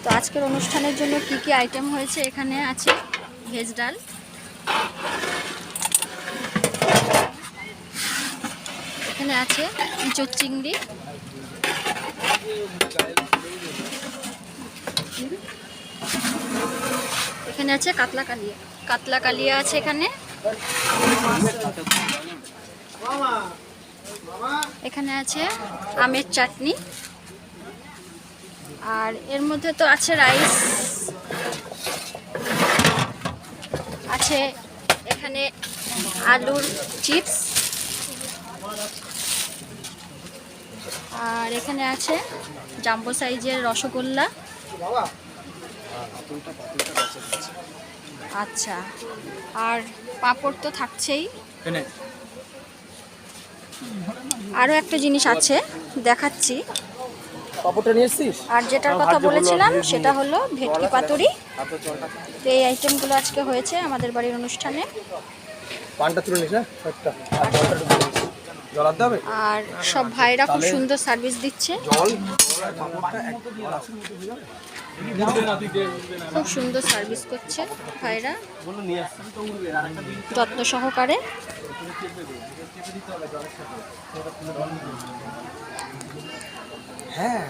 তো আজকের অনুষ্ঠানের জন্য কি কি আইটেম হয়েছে, এখানে আছে ভেজ ডাল, এখানে আছে ইঁচড় চিংড়ি, এখানে আছে কাতলা কালিয়া আছে এখানে, এখানে আছে আমের চাটনি, আর এর মধ্যে তো আছে রাইস, আছে এখানে আলুর চিপস, আর এখানে আছে জাম্বো সাইজের রসগোল্লা। আচ্ছা, আর পাঁপড় তো থাকছেই। আরও একটা জিনিস আছে, দেখাচ্ছি। আর যেটার কথা বলেছিলাম সেটা হলো ভেটকি পাতুরি। তো এই আইটেমগুলো আজকে হয়েছে আমাদের বাড়ির অনুষ্ঠানে। আর সব ভাইরা খুব সুন্দর সার্ভিস দিচ্ছে, খুব সুন্দর সার্ভিস করছে ভাইরা, যত্ন সহকারে। হ্যাঁ